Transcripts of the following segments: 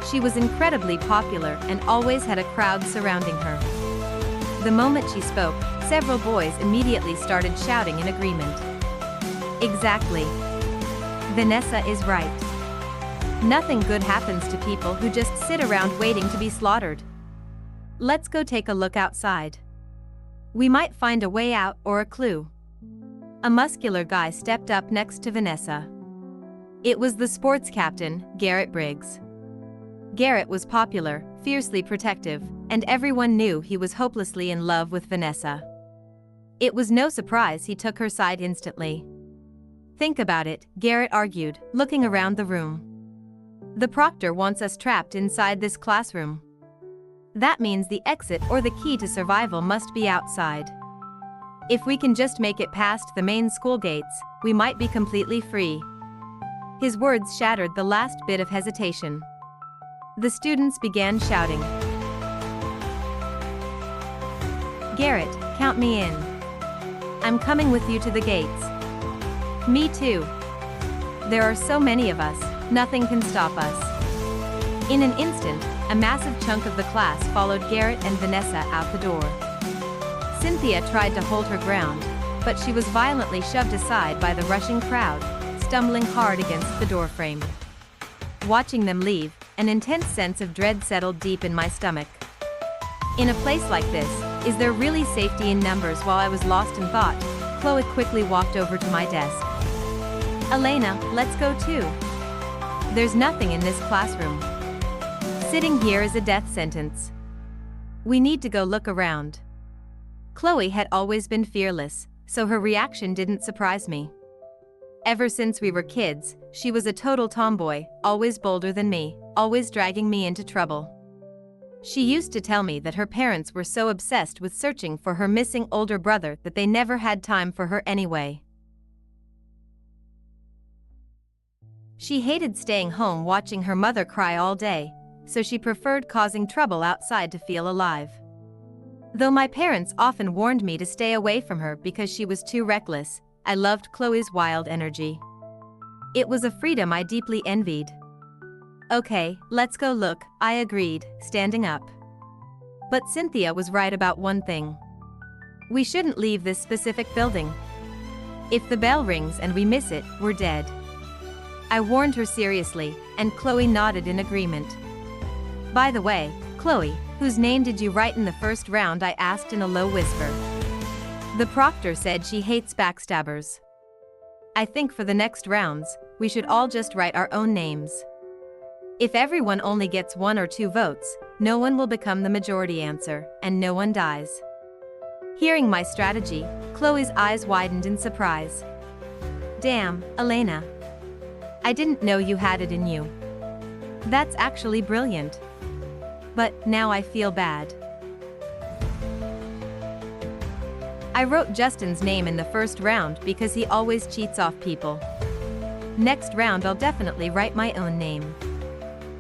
She was incredibly popular and always had a crowd surrounding her. The moment she spoke, several boys immediately started shouting in agreement. Exactly. Vanessa is right. Nothing good happens to people who just sit around waiting to be slaughtered. Let's go take a look outside. We might find a way out or a clue. A muscular guy stepped up next to Vanessa. It was the sports captain, Garrett Briggs. Garrett was popular, fiercely protective, and everyone knew he was hopelessly in love with Vanessa. It was no surprise he took her side instantly. Think about it, Garrett argued, looking around the room. The proctor wants us trapped inside this classroom. That means the exit or the key to survival must be outside. If we can just make it past the main school gates, we might be completely free. His words shattered the last bit of hesitation. The students began shouting. Garrett, count me in. I'm coming with you to the gates. Me too. There are so many of us, nothing can stop us. In an instant, a massive chunk of the class followed Garrett and Vanessa out the door. Cynthia tried to hold her ground, but she was violently shoved aside by the rushing crowd, stumbling hard against the doorframe. Watching them leave, an intense sense of dread settled deep in my stomach. In a place like this, is there really safety in numbers? While I was lost in thought, Chloe quickly walked over to my desk. Elena, let's go too. There's nothing in this classroom. Sitting here is a death sentence. We need to go look around. Chloe had always been fearless, so her reaction didn't surprise me. Ever since we were kids, she was a total tomboy, always bolder than me, always dragging me into trouble. She used to tell me that her parents were so obsessed with searching for her missing older brother that they never had time for her anyway. She hated staying home watching her mother cry all day, so she preferred causing trouble outside to feel alive. Though my parents often warned me to stay away from her because she was too reckless, I loved Chloe's wild energy. It was a freedom I deeply envied. Okay, let's go look, I agreed, standing up. But Cynthia was right about one thing. We shouldn't leave this specific building. If the bell rings and we miss it, we're dead. I warned her seriously, and Chloe nodded in agreement. By the way, Chloe, whose name did you write in the first round? I asked in a low whisper. The proctor said she hates backstabbers. I think for the next rounds, we should all just write our own names. If everyone only gets 1 or 2 votes, no one will become the majority answer, and no one dies. Hearing my strategy, Chloe's eyes widened in surprise. Damn, Elena. I didn't know you had it in you. That's actually brilliant. But now I feel bad. I wrote Justin's name in the first round because he always cheats off people. Next round I'll definitely write my own name.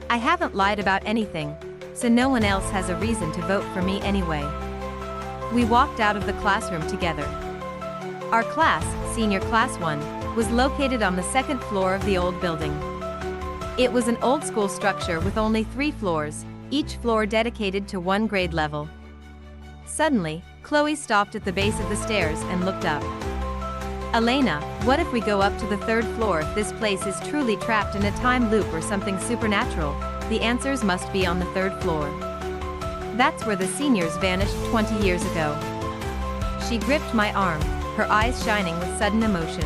I haven't lied about anything, so no one else has a reason to vote for me anyway. We walked out of the classroom together. Our class, Senior Class 1, was located on the 2nd floor of the old building. It was an old-school structure with only 3 floors, each floor dedicated to 1 grade level. Suddenly, Chloe stopped at the base of the stairs and looked up. Elena, what if we go up to the 3rd floor? If this place is truly trapped in a time loop or something supernatural, the answers must be on the 3rd floor. That's where the seniors vanished 20 years ago. She gripped my arm, her eyes shining with sudden emotion.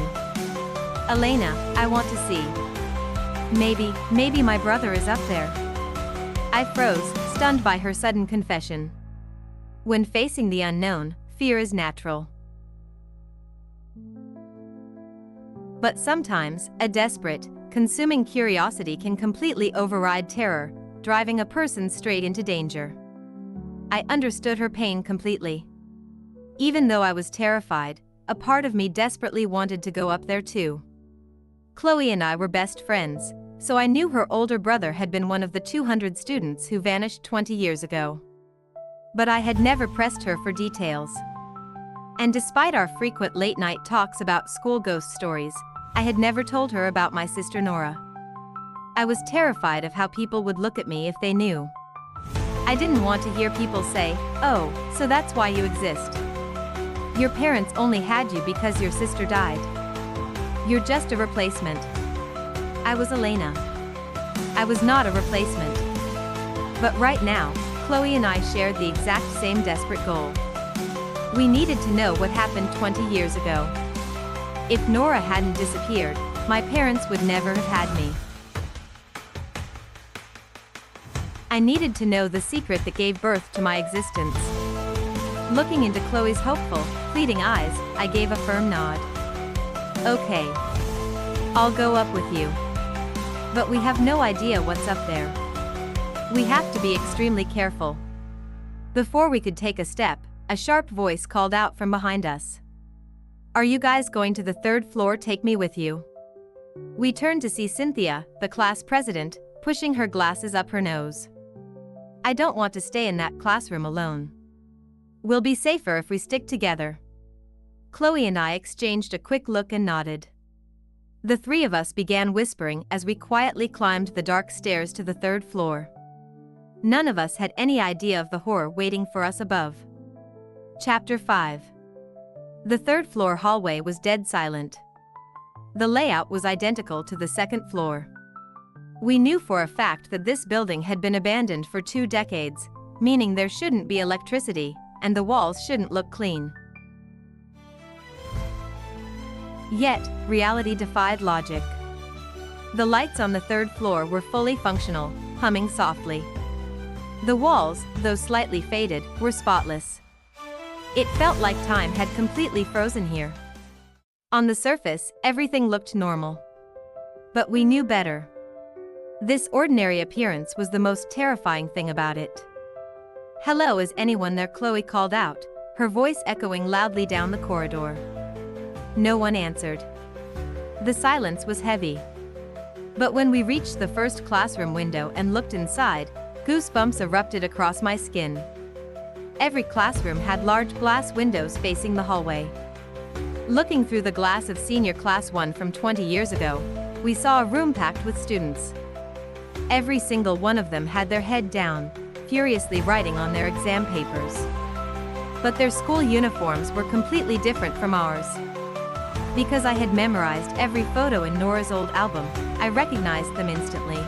Elena, I want to see. Maybe my brother is up there. I froze, stunned by her sudden confession. When facing the unknown, fear is natural. But sometimes, a desperate, consuming curiosity can completely override terror, driving a person straight into danger. I understood her pain completely. Even though I was terrified, a part of me desperately wanted to go up there too. Chloe and I were best friends, so I knew her older brother had been one of the 200 students who vanished 20 years ago. But I had never pressed her for details. And despite our frequent late-night talks about school ghost stories, I had never told her about my sister Nora. I was terrified of how people would look at me if they knew. I didn't want to hear people say, "Oh, so that's why you exist. Your parents only had you because your sister died. You're just a replacement." I was Elena. I was not a replacement. But right now, Chloe and I shared the exact same desperate goal. We needed to know what happened 20 years ago. If Nora hadn't disappeared, my parents would never have had me. I needed to know the secret that gave birth to my existence. Looking into Chloe's hopeful, pleading eyes, I gave a firm nod. "Okay. I'll go up with you. But we have no idea what's up there. We have to be extremely careful." Before we could take a step, a sharp voice called out from behind us. "Are you guys going to the 3rd floor? Take me with you." We turned to see Cynthia, the class president, pushing her glasses up her nose. "I don't want to stay in that classroom alone. We'll be safer if we stick together." Chloe and I exchanged a quick look and nodded. The three of us began whispering as we quietly climbed the dark stairs to the 3rd floor. None of us had any idea of the horror waiting for us above. Chapter 5. The 3rd floor hallway was dead silent. The layout was identical to the 2nd floor. We knew for a fact that this building had been abandoned for 2 decades, meaning there shouldn't be electricity, and the walls shouldn't look clean. Yet, reality defied logic. The lights on the 3rd floor were fully functional, humming softly. The walls, though slightly faded, were spotless. It felt like time had completely frozen here. On the surface, everything looked normal. But we knew better. This ordinary appearance was the most terrifying thing about it. "Hello, is anyone there?" Chloe called out, her voice echoing loudly down the corridor. No one answered. The silence was heavy. But when we reached the first classroom window and looked inside, goosebumps erupted across my skin. Every classroom had large glass windows facing the hallway. Looking through the glass of senior class 1 from 20 years ago, we saw a room packed with students. Every single one of them had their head down, furiously writing on their exam papers. But their school uniforms were completely different from ours. Because I had memorized every photo in Nora's old album, I recognized them instantly.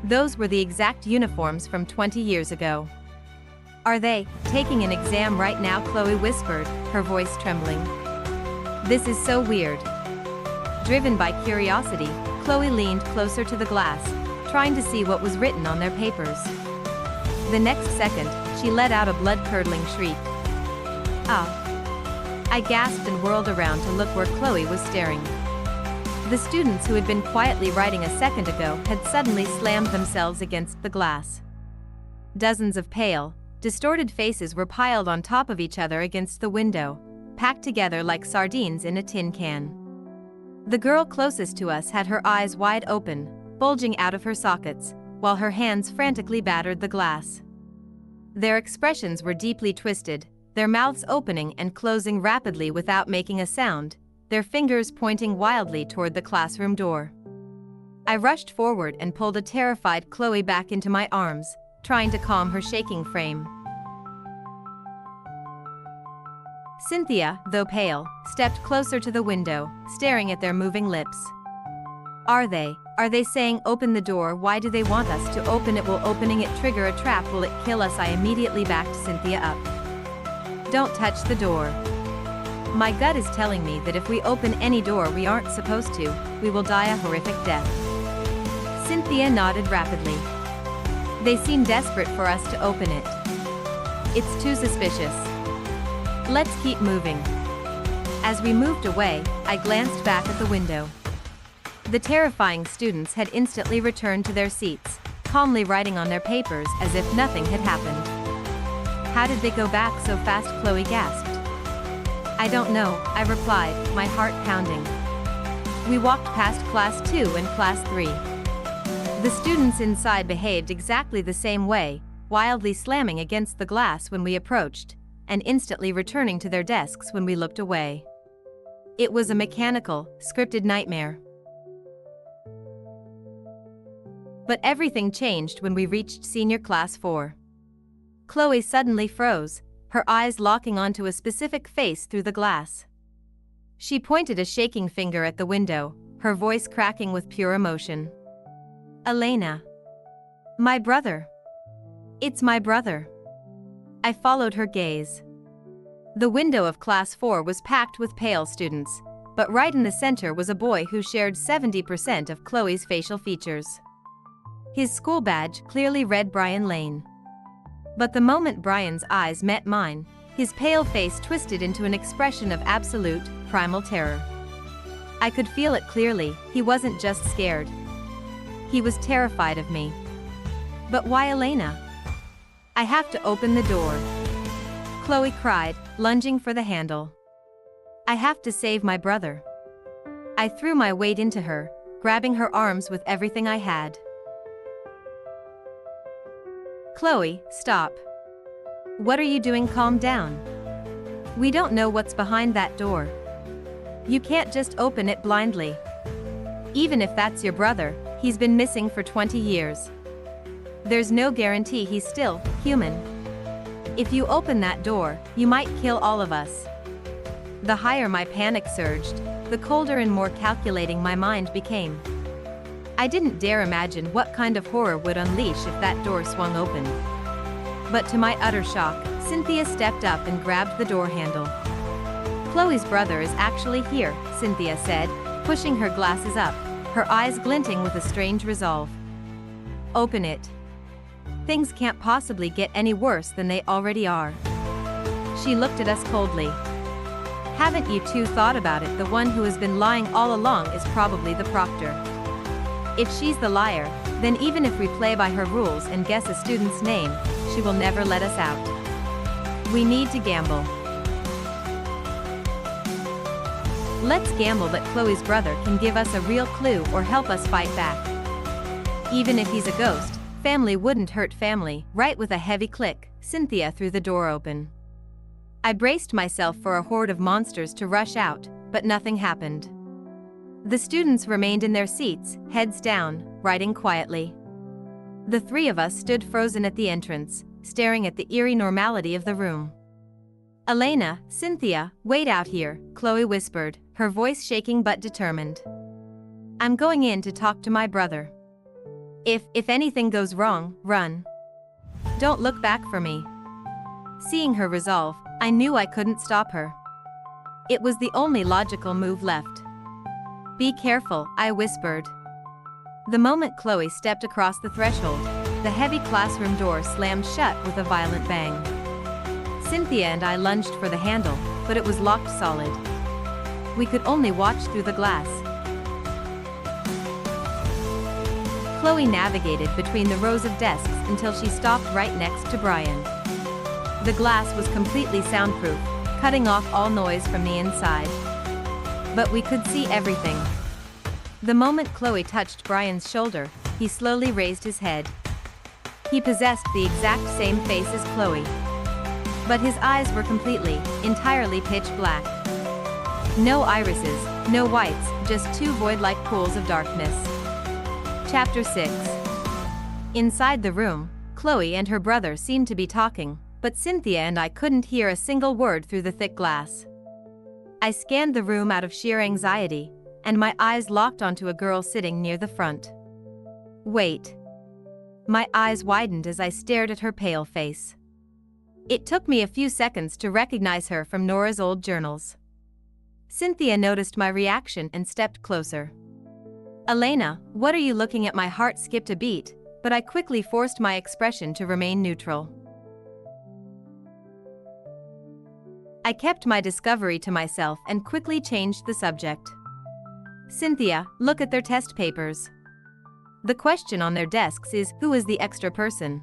Those were the exact uniforms from 20 years ago. "Are they taking an exam right now?" Chloe whispered, her voice trembling. "This is so weird." Driven by curiosity, Chloe leaned closer to the glass, trying to see what was written on their papers. The next second, she let out a blood-curdling shriek. "Ah!" I gasped and whirled around to look where Chloe was staring. The students who had been quietly writing a second ago had suddenly slammed themselves against the glass. Dozens of pale, distorted faces were piled on top of each other against the window, packed together like sardines in a tin can. The girl closest to us had her eyes wide open, bulging out of her sockets, while her hands frantically battered the glass. Their expressions were deeply twisted, their mouths opening and closing rapidly without making a sound, their fingers pointing wildly toward the classroom door. I rushed forward and pulled a terrified Chloe back into my arms, trying to calm her shaking frame. Cynthia, though pale, stepped closer to the window, staring at their moving lips. Are they saying open the door? Why do they want us to open it? Will opening it trigger a trap? Will it kill us? I immediately backed Cynthia up. Don't touch the door. My gut is telling me that if we open any door we aren't supposed to, we will die a horrific death. Cynthia nodded rapidly. They seem desperate for us to open it. It's too suspicious. Let's keep moving. As we moved away, I glanced back at the window. The terrifying students had instantly returned to their seats, calmly writing on their papers as if nothing had happened. How did they go back so fast? Chloe gasped. I don't know, I replied, my heart pounding. We walked past class 2 and class 3. The students inside behaved exactly the same way, wildly slamming against the glass when we approached, and instantly returning to their desks when we looked away. It was a mechanical, scripted nightmare. But everything changed when we reached senior class 4. Chloe suddenly froze, her eyes locking onto a specific face through the glass. She pointed a shaking finger at the window, her voice cracking with pure emotion. Elena. My brother. It's my brother. I followed her gaze. The window of class 4 was packed with pale students, but right in the center was a boy who shared 70% of Chloe's facial features. His school badge clearly read Brian Lane. But the moment Brian's eyes met mine, his pale face twisted into an expression of absolute, primal terror. I could feel it clearly, he wasn't just scared. He was terrified of me. But why Elena? I have to open the door. Chloe cried, lunging for the handle. I have to save my brother. I threw my weight into her, grabbing her arms with everything I had. Chloe, stop. What are you doing? Calm down. We don't know what's behind that door. You can't just open it blindly. Even if that's your brother, he's been missing for 20 years. There's no guarantee he's still human. If you open that door, you might kill all of us. The higher my panic surged, the colder and more calculating my mind became. I didn't dare imagine what kind of horror would unleash if that door swung open. But to my utter shock, Cynthia stepped up and grabbed the door handle. Chloe's brother is actually here, Cynthia said, pushing her glasses up, her eyes glinting with a strange resolve. Open it. Things can't possibly get any worse than they already are. She looked at us coldly. Haven't you two thought about it? The one who has been lying all along is probably the proctor. If she's the liar, then even if we play by her rules and guess a student's name, she will never let us out. We need to gamble. Let's gamble that Chloe's brother can give us a real clue or help us fight back. Even if he's a ghost, family wouldn't hurt family. Right, with a heavy click, Cynthia threw the door open. I braced myself for a horde of monsters to rush out, but nothing happened. The students remained in their seats, heads down, writing quietly. The three of us stood frozen at the entrance, staring at the eerie normality of the room. Elena, Cynthia, wait out here, Chloe whispered, her voice shaking but determined. I'm going in to talk to my brother. If anything goes wrong, run. Don't look back for me. Seeing her resolve, I knew I couldn't stop her. It was the only logical move left. Be careful, I whispered. The moment Chloe stepped across the threshold, the heavy classroom door slammed shut with a violent bang. Cynthia and I lunged for the handle, but it was locked solid. We could only watch through the glass. Chloe navigated between the rows of desks until she stopped right next to Brian. The glass was completely soundproof, cutting off all noise from the inside. But we could see everything. The moment Chloe touched Brian's shoulder, he slowly raised his head. He possessed the exact same face as Chloe. But his eyes were completely, entirely pitch black. No irises, no whites, just two void-like pools of darkness. Chapter 6. Inside the room, Chloe and her brother seemed to be talking, but Cynthia and I couldn't hear a single word through the thick glass. I scanned the room out of sheer anxiety, and my eyes locked onto a girl sitting near the front. Wait. My eyes widened as I stared at her pale face. It took me a few seconds to recognize her from Nora's old journals. Cynthia noticed my reaction and stepped closer. Elena, what are you looking at? My heart skipped a beat, but I quickly forced my expression to remain neutral. I kept my discovery to myself and quickly changed the subject. Cynthia, look at their test papers. The question on their desks is, who is the extra person?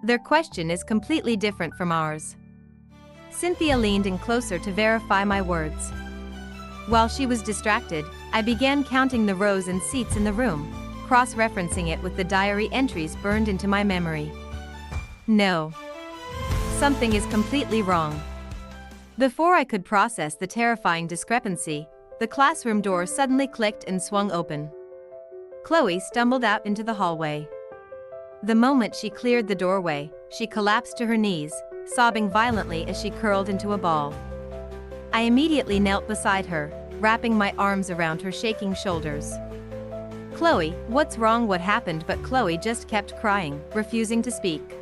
Their question is completely different from ours. Cynthia leaned in closer to verify my words. While she was distracted, I began counting the rows and seats in the room, cross-referencing it with the diary entries burned into my memory. No. Something is completely wrong. Before I could process the terrifying discrepancy, the classroom door suddenly clicked and swung open. Chloe stumbled out into the hallway. The moment she cleared the doorway, she collapsed to her knees, sobbing violently as she curled into a ball. I immediately knelt beside her, wrapping my arms around her shaking shoulders. "Chloe, what's wrong? What happened?" But Chloe just kept crying, refusing to speak.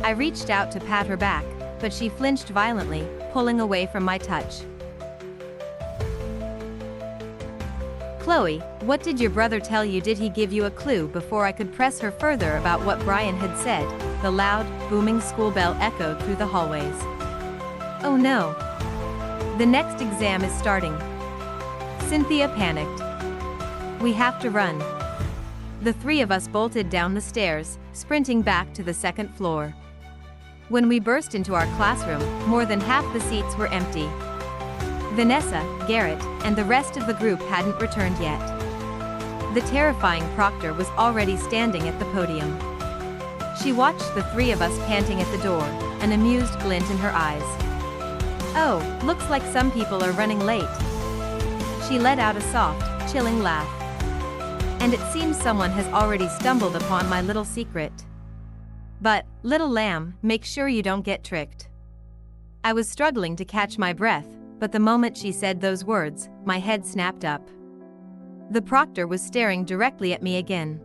I reached out to pat her back, but she flinched violently, pulling away from my touch. "Chloe, what did your brother tell you? Did he give you a clue?" Before I could press her further about what Brian had said, the loud, booming school bell echoed through the hallways. "Oh no! The next exam is starting." Cynthia panicked. "We have to run." The three of us bolted down the stairs, sprinting back to the second floor. When we burst into our classroom, more than half the seats were empty. Vanessa, Garrett, and the rest of the group hadn't returned yet. The terrifying proctor was already standing at the podium. She watched the three of us panting at the door, an amused glint in her eyes. "Oh, looks like some people are running late." She let out a soft, chilling laugh. "And it seems someone has already stumbled upon my little secret. But, little lamb, make sure you don't get tricked." I was struggling to catch my breath, but the moment she said those words, my head snapped up. The proctor was staring directly at me again.